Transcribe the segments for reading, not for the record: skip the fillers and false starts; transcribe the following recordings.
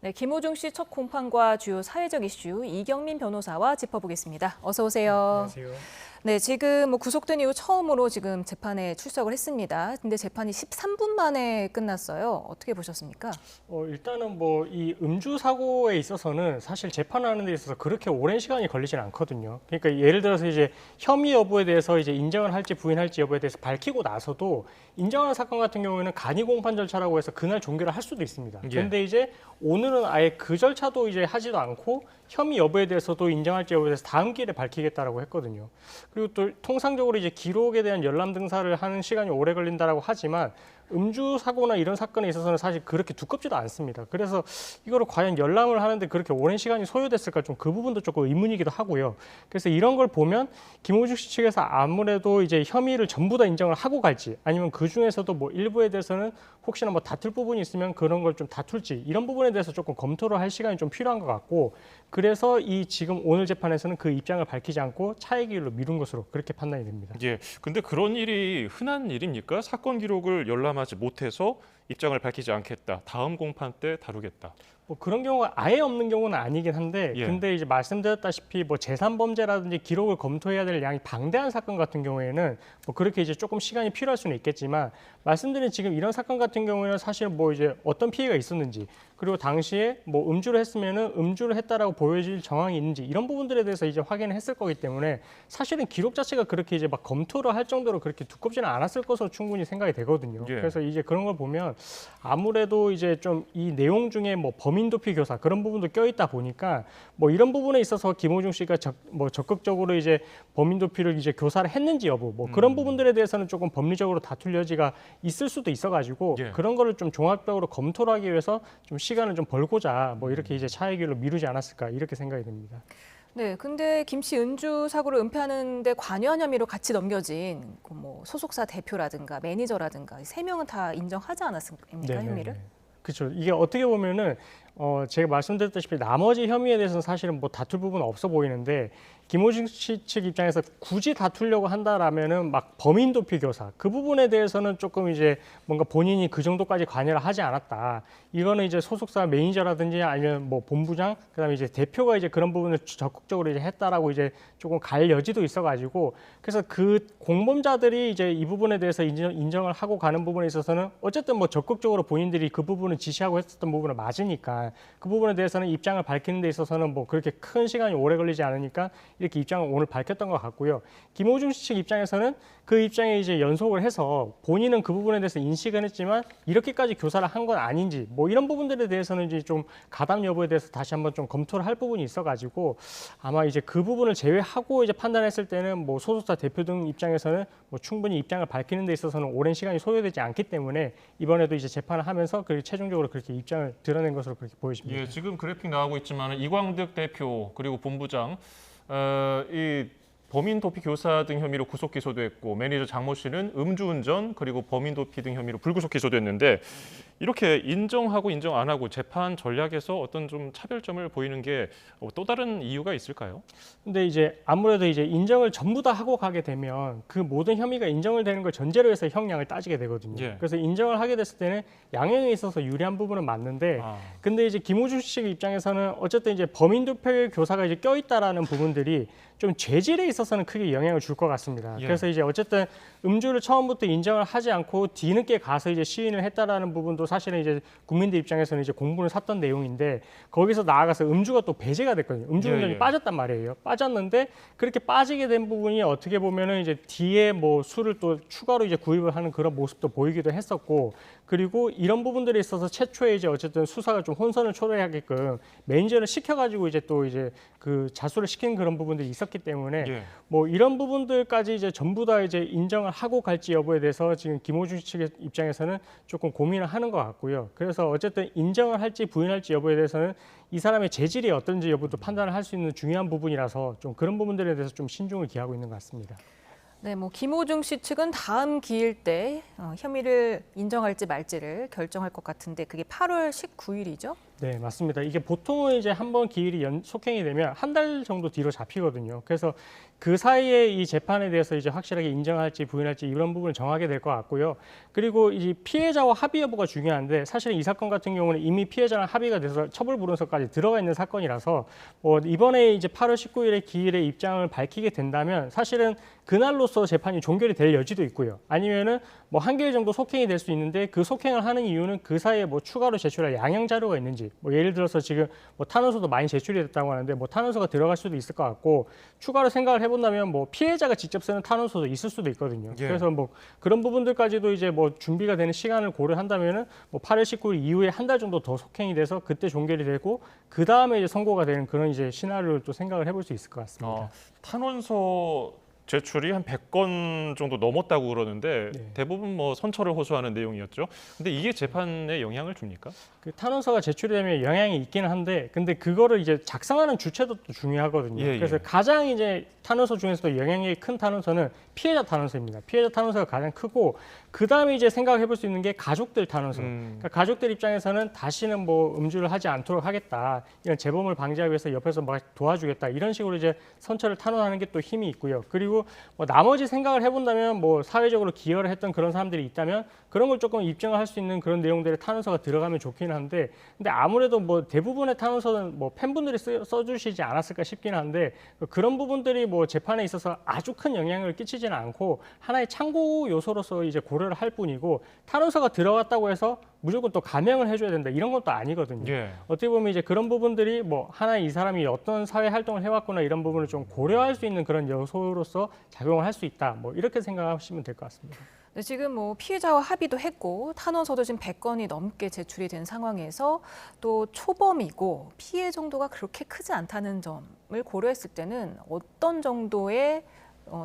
네, 김호중 씨 첫 공판과 주요 사회적 이슈 이경민 변호사와 짚어보겠습니다. 어서 오세요. 안녕하세요. 네, 지금 구속된 이후 처음으로 지금 재판에 출석을 했습니다. 근데 재판이 13분 만에 끝났어요. 어떻게 보셨습니까? 일단은 뭐 이 음주 사고에 있어서는 사실 재판하는 데 있어서 그렇게 오랜 시간이 걸리진 않거든요. 그러니까 예를 들어서 이제 혐의 여부에 대해서 이제 인정을 할지 부인할지 여부에 대해서 밝히고 나서도 인정하는 사건 같은 경우에는 간이 공판 절차라고 해서 그날 종결을 할 수도 있습니다. 그런데 이제 오늘은 아예 그 절차도 이제 하지도 않고 혐의 여부에 대해서도 인정할지 여부에 대해서 다음 기일에 밝히겠다라고 했거든요. 그리고 또 통상적으로 이제 기록에 대한 열람 등사를 하는 시간이 오래 걸린다라고 하지만 음주 사고나 이런 사건에 있어서는 사실 그렇게 두껍지도 않습니다. 그래서 이거를 과연 열람을 하는데 그렇게 오랜 시간이 소요됐을까 좀 그 부분도 조금 의문이기도 하고요. 그래서 이런 걸 보면 김호중 씨 측에서 아무래도 이제 혐의를 전부 다 인정을 하고 갈지 아니면 그 중에서도 뭐 일부에 대해서는 혹시나 뭐 다툴 부분이 있으면 그런 걸 좀 다툴지 이런 부분에 대해서 조금 검토를 할 시간이 좀 필요한 것 같고 그래서 이 지금 오늘 재판에서는 그 입장을 밝히지 않고 차의 길로 미룬 것으로 그렇게 판단이 됩니다. 예, 근데 그런 일이 흔한 일입니까? 사건 기록을 열람하지 못해서 입장을 밝히지 않겠다. 다음 공판 때 다루겠다. 뭐 그런 경우가 아예 없는 경우는 아니긴 한데 근데 이제 말씀드렸다시피 뭐 재산범죄라든지 기록을 검토해야 될 양이 방대한 사건 같은 경우에는 뭐 그렇게 이제 조금 시간이 필요할 수는 있겠지만 말씀드린 지금 이런 사건 같은 경우에는 사실 뭐 이제 어떤 피해가 있었는지 그리고 당시에 뭐 음주를 했으면은 음주를 했다라고 보여질 정황이 있는지 이런 부분들에 대해서 이제 확인을 했을 거기 때문에 사실은 기록 자체가 그렇게 이제 막 검토를 할 정도로 그렇게 두껍지는 않았을 것으로 충분히 생각이 되거든요. 그래서 이제 그런 걸 보면 아무래도 이제 좀 이 내용 중에 뭐 범인 도피 교사 그런 부분도 껴있다 보니까 뭐 이런 부분에 있어서 김호중 씨가 적극적으로 이제 범인 도피를 이제 교사를 했는지 여부 뭐 그런 부분들에 대해서는 조금 법리적으로 다툴 여지가 있을 수도 있어가지고 그런 거를 좀 종합적으로 검토를 하기 위해서 좀 시간을 좀 벌고자 뭐 이렇게 이제 차의 길로 미루지 않았을까 이렇게 생각이 됩니다. 네, 근데 김 씨 음주 사고를 은폐하는데 관여한 혐의로 같이 넘겨진 뭐 소속사 대표라든가 매니저라든가 3명은 다 인정하지 않았습니까, 혐의를? 그렇죠. 이게 어떻게 보면은 제가 말씀드렸다시피 나머지 혐의에 대해서는 사실은 뭐 다툴 부분은 없어 보이는데 김호중 씨 측 입장에서 굳이 다투려고 한다라면은 막 범인 도피 교사 그 부분에 대해서는 조금 이제 뭔가 본인이 그 정도까지 관여를 하지 않았다. 이거는 이제 소속사 매니저라든지 아니면 뭐 본부장 그다음에 이제 대표가 이제 그런 부분을 적극적으로 이제 했다라고 이제 조금 갈 여지도 있어가지고 그래서 그 공범자들이 이제 이 부분에 대해서 인정을 하고 가는 부분에 있어서는 어쨌든 뭐 적극적으로 본인들이 그 부분을 지시하고 했었던 부분은 맞으니까 그 부분에 대해서는 입장을 밝히는 데 있어서는 뭐 그렇게 큰 시간이 오래 걸리지 않으니까 이렇게 입장을 오늘 밝혔던 것 같고요. 김호중 씨 측 입장에서는 그 입장에 이제 연속을 해서 본인은 그 부분에 대해서 인식은 했지만 이렇게까지 교사를 한 건 아닌지 뭐 이런 부분들에 대해서는 이제 좀 가담 여부에 대해서 다시 한번 좀 검토를 할 부분이 있어가지고 아마 이제 그 부분을 제외하고 이제 판단했을 때는 뭐 소속사 대표 등 입장에서는 뭐 충분히 입장을 밝히는 데 있어서는 오랜 시간이 소요되지 않기 때문에 이번에도 이제 재판을 하면서 그 최종적으로 그렇게 입장을 드러낸 것으로 그렇게 보여집니다. 예, 지금 그래픽 나오고 있지만 이광득 대표 그리고 본부장 이 범인 도피 교사 등 혐의로 구속 기소됐고 매니저 장모 씨는 음주운전 그리고 범인 도피 등 혐의로 불구속 기소됐는데 이렇게 인정하고 인정 안 하고 재판 전략에서 어떤 좀 차별점을 보이는 게 또 다른 이유가 있을까요? 근데 이제 아무래도 이제 인정을 전부 다 하고 가게 되면 그 모든 혐의가 인정을 되는 걸 전제로 해서 형량을 따지게 되거든요. 그래서 인정을 하게 됐을 때는 양형에 있어서 유리한 부분은 맞는데 근데 이제 김호중 씨 입장에서는 어쨌든 이제 범인 도피 교사가 이제 껴있다라는 부분들이 좀 죄질에 있어서는 크게 영향을 줄 것 같습니다. 그래서 이제 어쨌든 음주를 처음부터 인정을 하지 않고 뒤늦게 가서 이제 시인을 했다라는 부분도 사실은 이제 국민들 입장에서는 이제 공분을 샀던 내용인데 거기서 나아가서 음주가 또 배제가 됐거든요. 음주운전이 빠졌단 말이에요. 빠졌는데 그렇게 빠지게 된 부분이 어떻게 보면은 이제 뒤에 뭐 술을 또 추가로 이제 구입을 하는 그런 모습도 보이기도 했었고 그리고 이런 부분들에 있어서 최초에 이제 어쨌든 수사가 좀 혼선을 초래하게끔 매니저를 시켜가지고 이제 또 이제 그 자수를 시킨 그런 부분들이 있었기 때문에 뭐 이런 부분들까지 이제 전부 다 이제 인정을 하고 갈지 여부에 대해서 지금 김호중 측의 입장에서는 조금 고민을 하는 것 같고요. 그래서 어쨌든 인정을 할지 부인할지 여부에 대해서는 이 사람의 재질이 어떤지 여부도 판단을 할 수 있는 중요한 부분이라서 좀 그런 부분들에 대해서 좀 신중을 기하고 있는 것 같습니다. 네, 뭐 김호중 씨 측은 다음 기일 때 혐의를 인정할지 말지를 결정할 것 같은데 그게 8월 19일이죠? 네, 맞습니다. 이게 보통은 이제 한번 기일이 속행이 되면 한 달 정도 뒤로 잡히거든요. 그래서 그 사이에 이 재판에 대해서 이제 확실하게 인정할지 부인할지 이런 부분을 정하게 될 것 같고요. 그리고 이 피해자와 합의 여부가 중요한데 사실은 이 사건 같은 경우는 이미 피해자랑 합의가 돼서 처벌 불응서까지 들어가 있는 사건이라서 이번에 이제 8월 19일에 기일의 입장을 밝히게 된다면 사실은 그날로서 재판이 종결이 될 여지도 있고요. 아니면은 뭐 한 개월 정도 속행이 될 수 있는데 그 속행을 하는 이유는 그 사이에 뭐 추가로 제출할 양형 자료가 있는지 뭐 예를 들어서 지금 뭐 탄원서도 많이 제출이 됐다고 하는데 뭐 탄원서가 들어갈 수도 있을 것 같고 추가로 생각을 해본다면 뭐 피해자가 직접 쓰는 탄원서도 있을 수도 있거든요. 예. 그래서 뭐 그런 부분들까지도 이제 뭐 준비가 되는 시간을 고려한다면은 뭐 8월 19일 이후에 한 달 정도 더 속행이 돼서 그때 종결이 되고 그 다음에 이제 선고가 되는 그런 이제 시나리오를 또 생각을 해볼 수 있을 것 같습니다. 탄원서 제출이 한 100건 정도 넘었다고 그러는데 네. 대부분 뭐 선처를 호소하는 내용이었죠. 근데 이게 재판에 영향을 줍니까? 그 탄원서가 제출되면 영향이 있기는 한데, 근데 그거를 이제 작성하는 주체도 또 중요하거든요. 예, 예. 그래서 가장 이제 탄원서 중에서도 영향이 큰 탄원서는 피해자 탄원서입니다. 피해자 탄원서가 가장 크고, 그 다음에 이제 생각해 볼 수 있는 게 가족들 탄원서. 그러니까 가족들 입장에서는 다시는 뭐 음주를 하지 않도록 하겠다, 이런 재범을 방지하기 위해서 옆에서 막 도와주겠다, 이런 식으로 이제 선처를 탄원하는 게 또 힘이 있고요. 그리고 뭐 나머지 생각을 해본다면 뭐 사회적으로 기여를 했던 그런 사람들이 있다면 그런 걸 조금 입증을 할 수 있는 그런 내용들의 탄원서가 들어가면 좋긴 한데, 근데 아무래도 뭐 대부분의 탄원서는 뭐 팬분들이 써주시지 않았을까 싶긴 한데, 그런 부분들이 뭐 재판에 있어서 아주 큰 영향을 끼치지는 않고 하나의 참고 요소로서 이제 고려를 할 뿐이고, 탄원서가 들어갔다고 해서 무조건 또 감형을 해줘야 된다, 이런 것도 아니거든요. 예. 어떻게 보면 이제 그런 부분들이 뭐 하나의 이 사람이 어떤 사회 활동을 해왔구나, 이런 부분을 좀 고려할 수 있는 그런 요소로서 작용을 할 수 있다, 뭐 이렇게 생각하시면 될 것 같습니다. 네, 지금 뭐 피해자와 합의도 했고 탄원서도 지금 100건이 넘게 제출이 된 상황에서 또 초범이고 피해 정도가 그렇게 크지 않다는 점을 고려했을 때는 어떤 정도의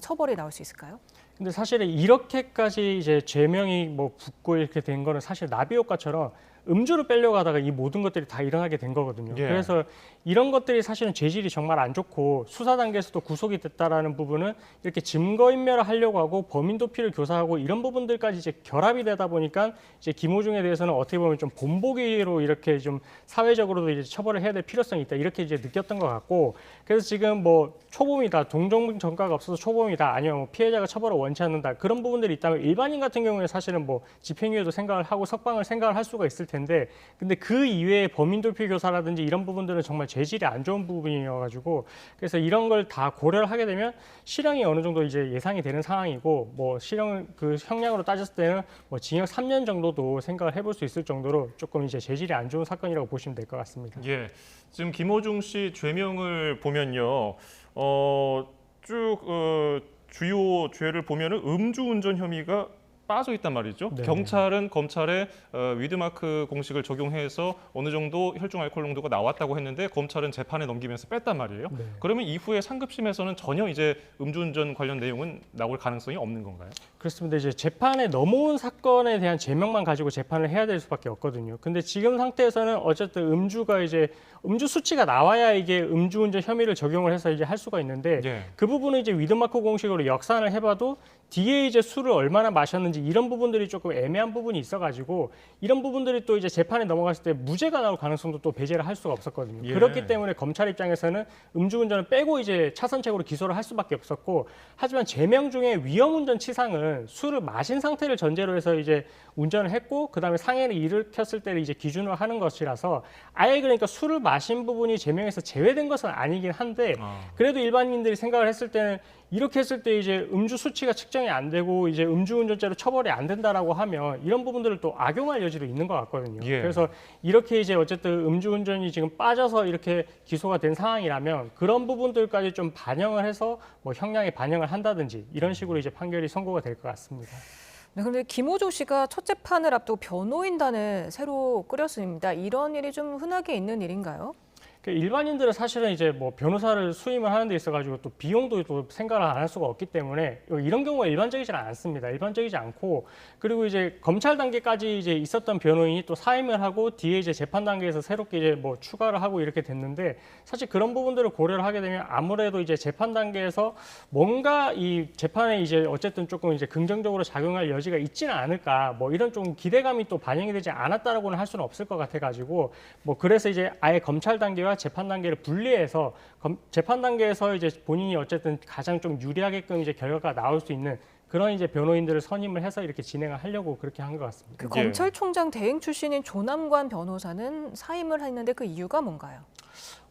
처벌이 나올 수 있을까요? 근데 사실은 이렇게까지 이제 죄명이 뭐 붙고 이렇게 된 거는 사실 나비 효과처럼 음주를 빼려고 하다가 이 모든 것들이 다 일어나게 된 거거든요. 예. 그래서 이런 것들이 사실은 죄질이 정말 안 좋고 수사 단계에서도 구속이 됐다라는 부분은 이렇게 증거인멸을 하려고 하고 범인 도피를 교사하고 이런 부분들까지 이제 결합이 되다 보니까 이제 김호중에 대해서는 어떻게 보면 좀 본보기로 이렇게 좀 사회적으로도 이제 처벌을 해야 될 필요성이 있다, 이렇게 이제 느꼈던 것 같고, 그래서 지금 뭐 초범이다, 동종 전과가 없어서 초범이다, 아니면 뭐 피해자가 처벌을 원치 않는다, 그런 부분들이 있다면 일반인 같은 경우에 사실은 뭐 집행유예도 생각을 하고 석방을 생각을 할 수가 있을 텐데, 근데 그 이외에 범인 도피 교사라든지 이런 부분들은 정말 죄질이 안 좋은 부분이어가지고, 그래서 이런 걸 다 고려를 하게 되면 실형이 어느 정도 이제 예상이 되는 상황이고, 뭐 실형 그 형량으로 따졌을 때는 뭐 징역 3년 정도도 생각을 해볼 수 있을 정도로 조금 이제 죄질이 안 좋은 사건이라고 보시면 될 것 같습니다. 예. 지금 김호중 씨 죄명을 보면요, 쭉 주요 죄를 보면은 음주운전 혐의가 빠져 있단 말이죠. 네. 경찰은 검찰에 위드마크 공식을 적용해서 어느 정도 혈중 알코올 농도가 나왔다고 했는데 검찰은 재판에 넘기면서 뺐단 말이에요. 네. 그러면 이후에 상급심에서는 전혀 이제 음주운전 관련 내용은 나올 가능성이 없는 건가요? 그렇습니다. 이제 재판에 넘어온 사건에 대한 제명만 가지고 재판을 해야 될 수밖에 없거든요. 근데 지금 상태에서는 어쨌든 음주가 이제 음주 수치가 나와야 이게 음주운전 혐의를 적용을 해서 이제 할 수가 있는데, 예. 그 부분을 이제 위드마크 공식으로 역산을 해봐도 뒤에 이제 술을 얼마나 마셨는지 이런 부분들이 조금 애매한 부분이 있어가지고, 이런 부분들이 또 이제 재판에 넘어갔을 때 무죄가 나올 가능성도 또 배제를 할 수가 없었거든요. 예. 그렇기 때문에 검찰 입장에서는 음주운전을 빼고 이제 차선책으로 기소를 할 수밖에 없었고, 하지만 제명 중에 위험운전 치상은 술을 마신 상태를 전제로 해서 이제 운전을 했고, 그 다음에 상해를 일으켰을 때를 이제 기준으로 하는 것이라서 아예 그러니까 술을 마신 부분이 제명에서 제외된 것은 아니긴 한데, 그래도 일반인들이 생각을 했을 때는 이렇게 했을 때 이제 음주 수치가 측정이 안 되고 이제 음주운전죄로 처벌이 안 된다라고 하면 이런 부분들을 또 악용할 여지도 있는 것 같거든요. 예. 그래서 이렇게 이제 어쨌든 음주운전이 지금 빠져서 이렇게 기소가 된 상황이라면 그런 부분들까지 좀 반영을 해서 뭐 형량에 반영을 한다든지 이런 식으로 이제 판결이 선고가 될 것 같습니다. 네, 그런데 김호중 씨가 첫 재판을 앞두고 변호인단을 새로 꾸렸습니다. 이런 일이 좀 흔하게 있는 일인가요? 일반인들은 사실은 이제 뭐 변호사를 수임을 하는 데 있어가지고 또 비용도 또 생각을 안 할 수가 없기 때문에 이런 경우가 일반적이지 않습니다. 일반적이지 않고 그리고 이제 검찰 단계까지 이제 있었던 변호인이 또 사임을 하고 뒤에 이제 재판 단계에서 새롭게 이제 뭐 추가를 하고 이렇게 됐는데 사실 그런 부분들을 고려를 하게 되면 아무래도 이제 재판 단계에서 뭔가 이 재판에 이제 어쨌든 조금 이제 긍정적으로 작용할 여지가 있지는 않을까 뭐 이런 좀 기대감이 또 반영이 되지 않았다라고는 할 수는 없을 것 같아가지고 뭐 그래서 이제 아예 검찰 단계와 재판 단계를 분리해서 재판 단계에서 이제 본인이 어쨌든 가장 좀 유리하게끔 이제 결과가 나올 수 있는 그런 이제 변호인들을 선임을 해서 이렇게 진행을 하려고 그렇게 한 것 같습니다. 그 검찰총장 대행 출신인 조남관 변호사는 사임을 했는데 그 이유가 뭔가요?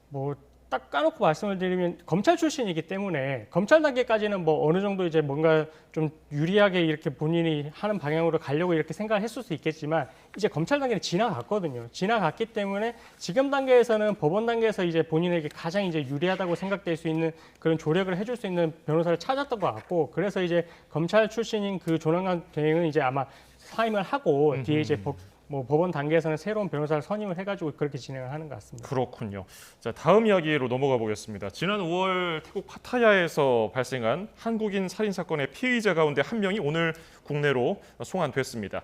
뭐 딱 까놓고 말씀을 드리면 검찰 출신이기 때문에 검찰 단계까지는 뭐 어느 정도 이제 뭔가 좀 유리하게 이렇게 본인이 하는 방향으로 가려고 이렇게 생각을 했을 수 있겠지만 이제 검찰 단계는 지나갔거든요. 지나갔기 때문에 지금 단계에서는 법원 단계에서 이제 본인에게 가장 이제 유리하다고 생각될 수 있는 그런 조력을 해줄 수 있는 변호사를 찾았던 것 같고 그래서 이제 검찰 출신인 그 조남관 대행은 이제 아마 사임을 하고 뒤에 이제 뭐 법원 단계에서는 새로운 변호사를 선임을 해가지고 그렇게 진행을 하는 것 같습니다. 그렇군요. 자, 다음 이야기로 넘어가 보겠습니다. 지난 5월 태국 파타야에서 발생한 한국인 살인 사건의 피의자 가운데 한 명이 오늘 국내로 송환됐습니다.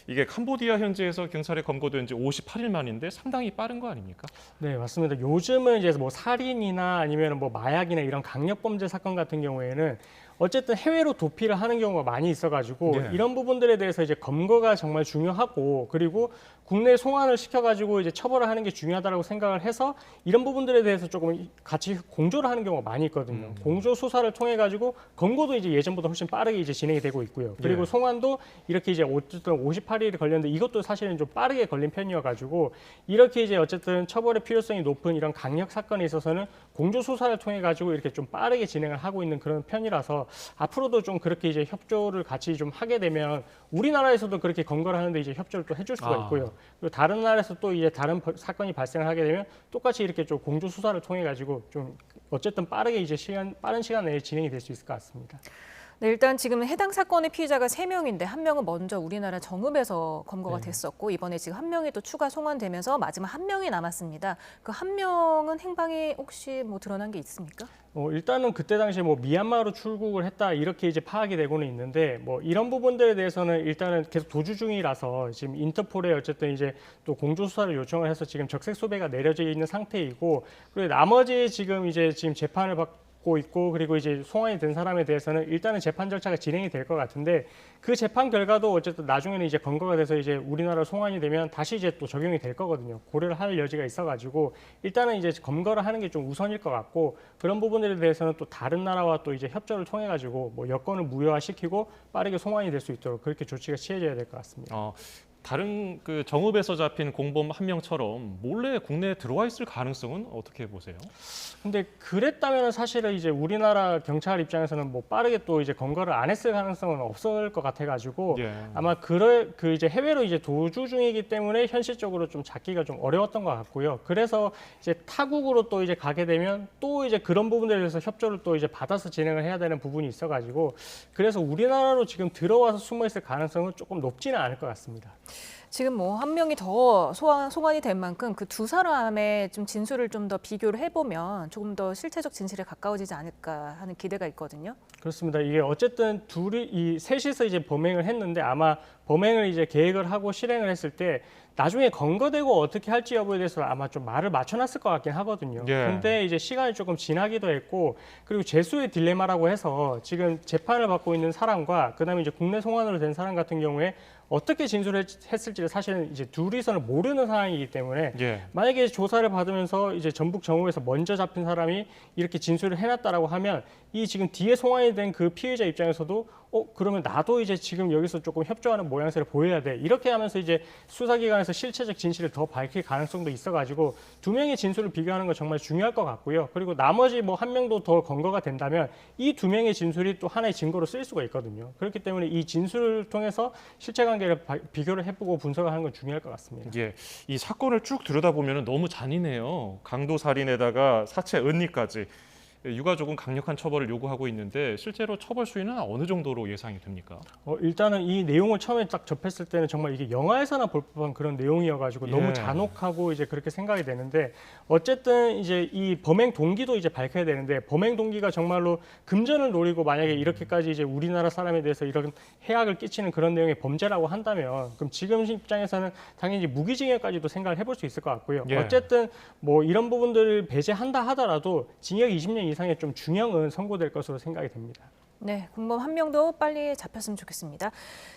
이게 캄보디아 현지에서 경찰에 검거된 지 58일 만인데 상당히 빠른 거 아닙니까? 네, 맞습니다. 요즘은 이제 뭐 살인이나 아니면 뭐 마약이나 이런 강력 범죄 사건 같은 경우에는 어쨌든 해외로 도피를 하는 경우가 많이 있어가지고 이런 부분들에 대해서 이제 검거가 정말 중요하고 그리고 국내 송환을 시켜가지고 이제 처벌을 하는 게 중요하다고 생각을 해서 이런 부분들에 대해서 조금 같이 공조를 하는 경우가 많이 있거든요. 공조 수사를 통해 가지고 검거도 이제 예전보다 훨씬 빠르게 이제 진행이 되고 있고요. 그리고 송환도 이렇게 이제 어쨌든 58일이 걸렸는데 이것도 사실은 좀 빠르게 걸린 편이어가지고 이렇게 이제 어쨌든 처벌의 필요성이 높은 이런 강력 사건에 있어서는 공조 수사를 통해 가지고 이렇게 좀 빠르게 진행을 하고 있는 그런 편이라서 앞으로도 좀 그렇게 이제 협조를 같이 좀 하게 되면 우리나라에서도 그렇게 검거를 하는데 이제 협조를 또 해줄 수가 있고요. 그리고 다른 나라에서 또 이제 다른 사건이 발생을 하게 되면 똑같이 이렇게 좀 공조 수사를 통해 가지고 좀 어쨌든 빠르게 이제 빠른 시간 내에 진행이 될 수 있을 것 같습니다. 네, 일단 지금 해당 사건의 피의자가 3명인데 한 명은 먼저 우리나라 정읍에서 검거가 됐었고 이번에 지금 한 명이 또 추가 송환되면서 마지막 한 명이 남았습니다. 그 한 명은 행방이 혹시 뭐 드러난 게 있습니까? 일단은 그때 당시에 뭐 미얀마로 출국을 했다 이렇게 이제 파악이 되고는 있는데 뭐 이런 부분들에 대해서는 일단은 계속 도주 중이라서 지금 인터폴에 어쨌든 이제 또 공조 수사를 요청을 해서 지금 적색 소배가 내려져 있는 상태이고 그리고 나머지 지금 재판을 받고 있고 그리고 이제 송환이 된 사람에 대해서는 일단은 재판 절차가 진행이 될 것 같은데 그 재판 결과도 어쨌든 나중에는 이제 검거가 돼서 이제 우리나라로 송환이 되면 다시 이제 또 적용이 될 거거든요. 고려를 할 여지가 있어가지고 일단은 이제 검거를 하는 게 좀 우선일 것 같고 그런 부분들에 대해서는 또 다른 나라와 또 이제 협조를 통해 가지고 뭐 여건을 무효화시키고 빠르게 송환이 될 수 있도록 그렇게 조치가 취해져야 될 것 같습니다. 다른 그 정읍에서 잡힌 공범 한 명처럼 몰래 국내에 들어와 있을 가능성은 어떻게 보세요? 근데 그랬다면 사실은 이제 우리나라 경찰 입장에서는 뭐 빠르게 또 이제 검거를 안 했을 가능성은 없을 것 같아가지고 아마 이제 해외로 이제 도주 중이기 때문에 현실적으로 좀 잡기가 좀 어려웠던 것 같고요. 그래서 이제 타국으로 또 이제 가게 되면 또 이제 그런 부분들에 대해서 협조를 또 이제 받아서 진행을 해야 되는 부분이 있어가지고 그래서 우리나라로 지금 들어와서 숨어 있을 가능성은 조금 높지는 않을 것 같습니다. 지금 뭐 한 명이 더 송환이 될 만큼 그 두 사람의 좀 진술을 좀 더 비교를 해보면 조금 더 실체적 진실에 가까워지지 않을까 하는 기대가 있거든요. 그렇습니다. 이게 어쨌든 셋이서 이제 범행을 했는데 아마 범행을 이제 계획을 하고 실행을 했을 때 나중에 검거되고 어떻게 할지 여부에 대해서 아마 좀 말을 맞춰놨을 것 같긴 하거든요. 근데 이제 시간이 조금 지나기도 했고 그리고 재수의 딜레마라고 해서 지금 재판을 받고 있는 사람과 그다음에 이제 국내 송환으로 된 사람 같은 경우에 어떻게 진술을 했을지를 사실은 이제 둘이서는 모르는 상황이기 때문에 만약에 조사를 받으면서 이제 전북 정읍에서 먼저 잡힌 사람이 이렇게 진술을 해놨다라고 하면 이 지금 뒤에 송환이 된 그 피해자 입장에서도 그러면 나도 이제 지금 여기서 조금 협조하는 모양새를 보여야 돼. 이렇게 하면서 이제 수사기관에서 실체적 진실을 더 밝힐 가능성도 있어가지고 두 명의 진술을 비교하는 건 정말 중요할 것 같고요. 그리고 나머지 뭐 한 명도 더 검거가 된다면 이 두 명의 진술이 또 하나의 증거로 쓰일 수가 있거든요. 그렇기 때문에 이 진술을 통해서 실체관계를 비교를 해보고 분석을 하는 건 중요할 것 같습니다. 이 사건을 쭉 들여다보면 너무 잔인해요. 강도 살인에다가 사체 은닉까지. 유가족은 강력한 처벌을 요구하고 있는데 실제로 처벌 수위는 어느 정도로 예상이 됩니까? 일단은 이 내용을 처음에 딱 접했을 때는 정말 이게 영화에서나 볼 법한 그런 내용이어가지고 너무 잔혹하고 이제 그렇게 생각이 되는데 어쨌든 이제 이 범행 동기도 이제 밝혀야 되는데 범행 동기가 정말로 금전을 노리고 만약에 이렇게까지 이제 우리나라 사람에 대해서 이런 해악을 끼치는 그런 내용의 범죄라고 한다면 그럼 지금 입장에서는 당연히 무기징역까지도 생각을 해볼 수 있을 것 같고요. 어쨌든 뭐 이런 부분들을 배제한다 하더라도 징역 20년 이상의 좀 중형은 선고될 것으로 생각이 됩니다. 네, 공범 한 명도 빨리 잡혔으면 좋겠습니다.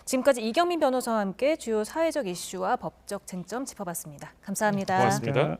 지금까지 이경민 변호사와 함께 주요 사회적 이슈와 법적 쟁점 짚어봤습니다. 감사합니다. 고맙습니다.